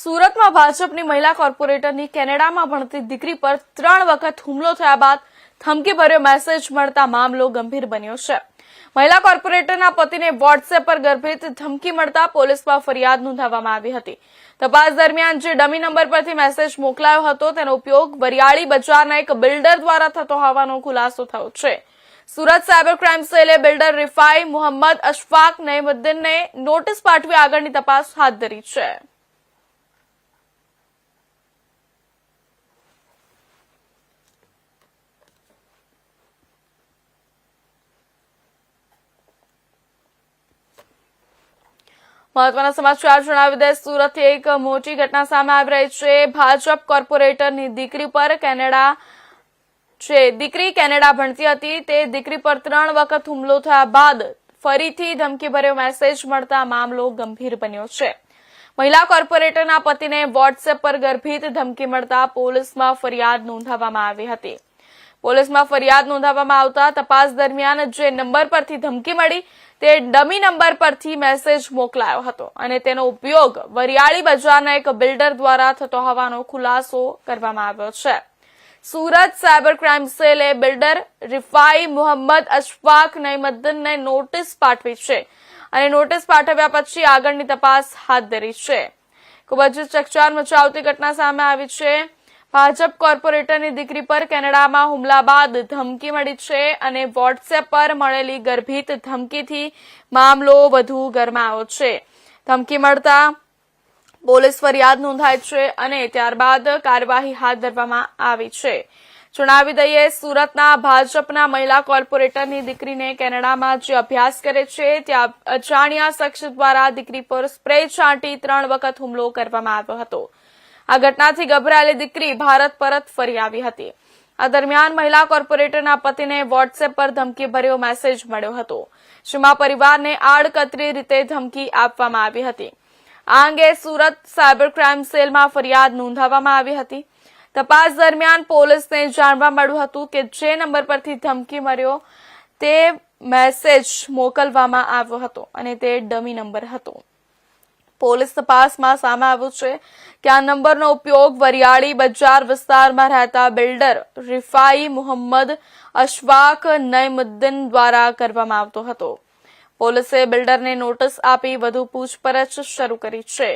સુરતમાં ભાજપની મહિલા કોર્પોરેટરની કેનેડામાં ભણતી દીકરી પર 3 વખત હુમલો થયા બાદ ધમકીભર્યો મેસેજ મળતા મામલો ગંભીર બન્યો છે। મહિલા કોર્પોરેટરના પતિને વોટ્સએપ પર ગર્ભિત ધમકી મળતા પોલીસમાં ફરિયાદ નોંધાવવામાં આવી હતી। તપાસ દરમિયાન જે ડમી નંબર પરથી મેસેજ મોકલાયો હતો તેનો ઉપયોગ વરિયાળી બજારના એક બિલ્ડર દ્વારા થતો હોવાનો ખુલાસો થયો છે। સુરત સાયબર ક્રાઇમ સેલે બિલ્ડર રિફાઈ મોહમ્મદ અશફાક નઈમુદ્દીનને નોટિસ પાઠવી આગળની તપાસ હાથ ધરી છે। મહત્વના સમાચાર જણાવી દે સુરતથી એક મોટી ઘટના સામે આવી રહી છે। ભાજપ કોર્પોરેટરની દીકરી પર દીકરી કેનેડા ભણતી હતી તે દીકરી પર 3 વખત હુમલો થયા બાદ ફરીથી ધમકીભર્યો મેસેજ મળતા મામલો ગંભીર બન્યો છે। મહિલા કોર્પોરેટરના પતિને વોટ્સએપ પર ગર્ભિત ધમકી મળતા પોલીસમાં ફરિયાદ નોંધાવવામાં આવી હતી। પોલીસમાં ફરિયાદ નોંધાવવામાં આવતા તપાસ દરમિયાન જે નંબર પરથી ધમકી મળી તે ડમી નંબર પરથી મેસેજ મોકલાયો હતો અને તેનો ઉપયોગ વરિયાળી બજારના એક બિલ્ડર દ્વારા થતો હોવાનો ખુલાસો કરવામાં આવ્યો છે। સુરત સાયબર ક્રાઇમ સેલે બિલ્ડર રિફાઈ મોહમ્મદ અશફાક નઈમુદ્દીનને નોટિસ પાઠવી છે અને નોટિસ પાઠવ્યા પછી આગળની તપાસ હાથ ધરી છે। ખૂબ જ ચકચાર મચાવતી ઘટના સામે આવી છે। ભાજપ કોર્પોરેટરની દીકરી પર કેનેડામાં હુમલા બાદ ધમકી મળી છે અને વોટ્સએપ પર મળેલી ગર્ભિત ધમકીથી મામલો વધુ ગરમાયો છે। ધમકી મળતા પોલીસ ફરિયાદ નોંધાઈ છે અને ત્યારબાદ કાર્યવાહી હાથ ધરવામાં આવી છે। જણાવી દઈએ સુરતના ભાજપના મહિલા કોર્પોરેટરની દીકરીને કેનેડામાં જે અભ્યાસ કરે છે ત્યાં અજાણ્યા શખ્સ દ્વારા દીકરી પર સ્પ્રે છાંટી 3 વખત હુમલો કરવામાં આવ્યો હતો। આ ઘટનાથી ગભરાયેલી દીકરી ભારત પરત ફરી આવી હતી। આ દરમિયાન મહિલા કોર્પોરેટરના પતિને વોટ્સએપ પર ધમકીભર્યો મેસેજ મળ્યો હતો જેમાં પરિવારને આડકતરી રીતે ધમકી આપવામાં આવી હતી। આ અંગે સુરત સાયબર ક્રાઇમ સેલમાં ફરિયાદ નોંધાવવામાં આવી હતી। તપાસ દરમિયાન પોલીસને જાણવા મળ્યું હતું કે જે નંબર પરથી ધમકી મળ્યો તે મેસેજ મોકલવામાં આવ્યો હતો અને તે ડમી નંબર હતો। પોલીસ તપાસમાં સામે આવ્યું છે કે આ નંબરનો ઉપયોગ વરિયાળી બજાર વિસ્તારમાં રહેતા બિલ્ડર રિફાઈ મોહમ્મદ અશફાક નઈમુદ્દીન દ્વારા કરવામાં આવતો હતો। પોલીસે બિલ્ડરને નોટિસ આપી વધુ પૂછપરછ શરૂ કરી છે।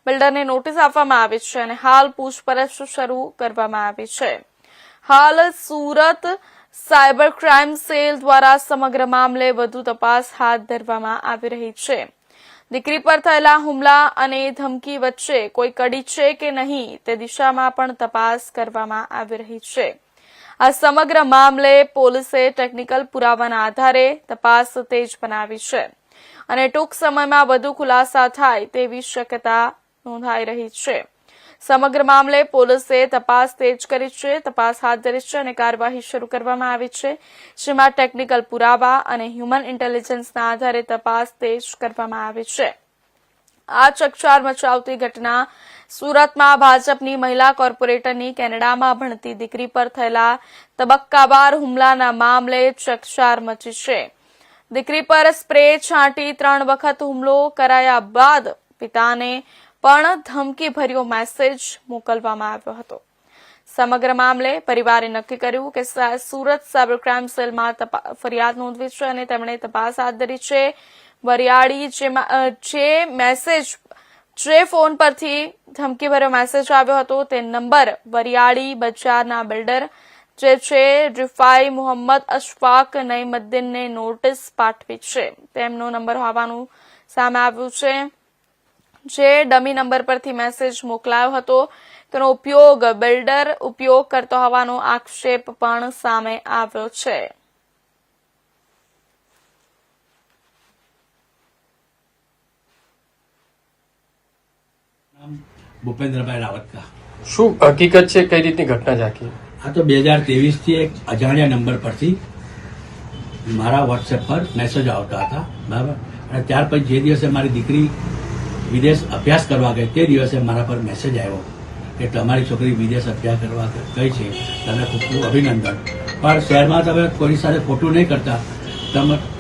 બિલ્ડરને નોટિસ આપવામાં આવી છે અને હાલ પૂછપરછ શરૂ કરવામાં આવી છે। હાલ સુરત સાયબર ક્રાઇમ સેલ દ્વારા સમગ્ર મામલે વધુ તપાસ હાથ ધરવામાં આવી રહી છે। દીકરી પર થયેલા હુમલા અને ધમકી વચ્ચે કોઈ કડી છે કે નહીં તે દિશામાં પણ તપાસ કરવામાં આવી રહી છે। આ સમગ્ર મામલે પોલીસે ટેકનિકલ પુરાવાના આધારે તપાસ તેજ બનાવી છે અને ટૂંક સમયમાં વધુ ખુલાસા થાય તેવી શક્યતા નોંધાઈ રહી છે। સમગ્ર મામલે પોલીસે તપાસ તેજ કરી છે, તપાસ હાથ ધરી છે અને કાર્યવાહી શરૂ કરવામાં આવી છે જેમાં ટેકનિકલ પુરાવા અને હ્યુમન ઇન્ટેલિજન્સના આધારે તપાસ તેજ કરવામાં આવી છે। આ ચકચાર મચાવતી ઘટના સુરતમાં ભાજપની મહિલા કોર્પોરેટરની કેનેડામાં ભણતી દીકરી પર થયેલા તબક્કાવાર હુમલાના મામલે ચકચાર મચી છે। દીકરી પર સ્પ્રે છાંટી 3 વખત હુમલો કરાયા બાદ પિતાને પણ ધમકીભર્યો મેસેજ મોકલવામાં આવ્યો હતો। સમગ્ર મામલે પરિવારે નક્કી કર્યું કે સુરત સાયબર ક્રાઇમ સેલમાં ફરિયાદ નોંધવી છે અને તેમણે તપાસ હાથ ધરી છે। વરિયાળી જે ફોન પરથી ધમકીભર્યો મેસેજ આવ્યો હતો તે નંબર વરિયાળી બજારના બિલ્ડર જે છે રિફાઈ મોહમ્મદ અશફાક નઈમુદ્દીનને નોટિસ પાઠવી છે તેમનો નંબર હોવાનું સામે આવ્યું છે। જે ડમી નંબર પરથી મેસેજ મોકલાયો હતો તેનો ઉપયોગ બિલ્ડર ઉપયોગ કરતો હોવાનો આક્ષેપ પણ સામે આવ્યો છે। ભૂપેન્દ્રભાઈ રાવત કા શું હકીકત છે, કઈ રીતની ઘટના જાકી? આ તો 2023 થી એક અજાણ્યા નંબર પરથી મારા વોટ્સએપ પર મેસેજ આવતા હતા, બરાબર। અને ત્યાર પછી જે દિવસે મારી દીકરી વિદેશ અભ્યાસ કરવા ગઈ તે દિવસે મારા પર મેસેજ આવ્યો કે તમારી છોકરી વિદેશ અભ્યાસ કરવા ગઈ છે, તમને ખૂબ ખૂબ અભિનંદન, પણ શહેરમાં તમે કોઈની સાથે ખોટું નહીં કરતા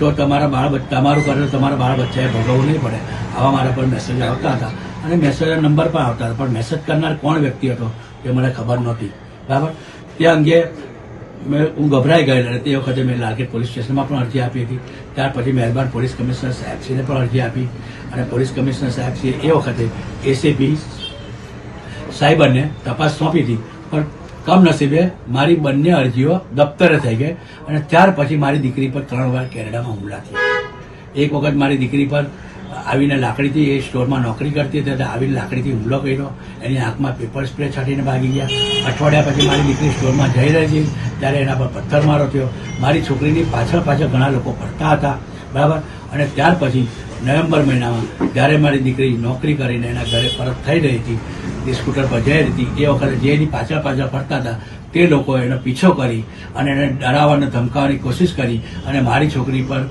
તો તમારું કરે તમારા બાળ બચ્ચાએ ભોગવવું નહીં પડે, આવા મારા પર મેસેજ આવતા હતા। અને મેસેજના નંબર પણ આવતા હતા, પણ મેસેજ કરનાર કોણ વ્યક્તિ હતો એ મને ખબર નહોતી. બરાબર, તે અંગે હું ગભરાઈ ગયેલો અને તે વખતે મેં લાલગેટ પોલીસ સ્ટેશનમાં પણ અરજી આપી હતી. ત્યાર પછી મહેરબાન પોલીસ કમિશનર સાહેબશ્રીને પણ અરજી આપી અને પોલીસ કમિશનર સાહેબશ્રીએ એ વખતે એસીપી સાહેબને તપાસ સોંપી હતી. પણ કમનસીબે મારી બંને અરજીઓ દફતરે થઈ ગઈ અને ત્યાર પછી મારી દીકરી પર 3 વાર કેનેડામાં હુમલા થયા. એક વખત મારી દીકરી પર આવીને લાકડીથી, એ સ્ટોરમાં નોકરી કરતી હતી, આવીને લાકડીથી હુમલો કર્યો, એની આંખમાં પેપર સ્પ્રે છાંટીને ભાગી ગયા. અઠવાડિયા પછી મારી દીકરી સ્ટોરમાં જઈ રહી હતી ત્યારે એના પર પથ્થરમારો થયો. મારી છોકરીની પાછળ ઘણા લોકો ફરતા હતા. બરાબર, અને ત્યાર પછી નવેમ્બર મહિનામાં જ્યારે મારી દીકરી નોકરી કરીને એના ઘરે પરત થઈ રહી હતી, એ સ્કૂટર પર જઈ રહી હતી, એ વખતે જે એની પાછળ ફરતા હતા તે લોકોએ એનો પીછો કરી અને એને ડરાવવાનો ધમકાવવાની કોશિશ કરી અને મારી છોકરી પર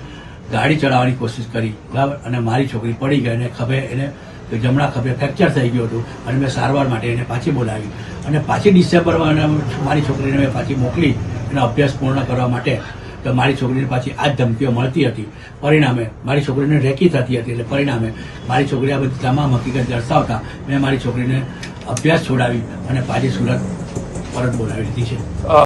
ગાડી ચડાવવાની કોશિશ કરી. બરાબર, અને મારી છોકરી પડી ગઈ અને એને જમણા ખભે ફ્રેક્ચર થઈ ગયું હતું અને મેં સારવાર માટે એને પાછી બોલાવી અને પાછી ડિસેમ્બરમાં મારી છોકરીને મેં પાછી મોકલી એનો અભ્યાસ પૂર્ણ કરવા માટે. તો મારી છોકરીને પાછી આ જ ધમકીઓ મળતી હતી. પરિણામે મારી છોકરીને રેકી થતી હતી. એટલે પરિણામે મારી છોકરી આ બધી તમામ હકીકત દર્શાવતા મેં મારી છોકરીને અભ્યાસ છોડાવી અને પાછી સુરત પરત બોલાવી દીધી છે.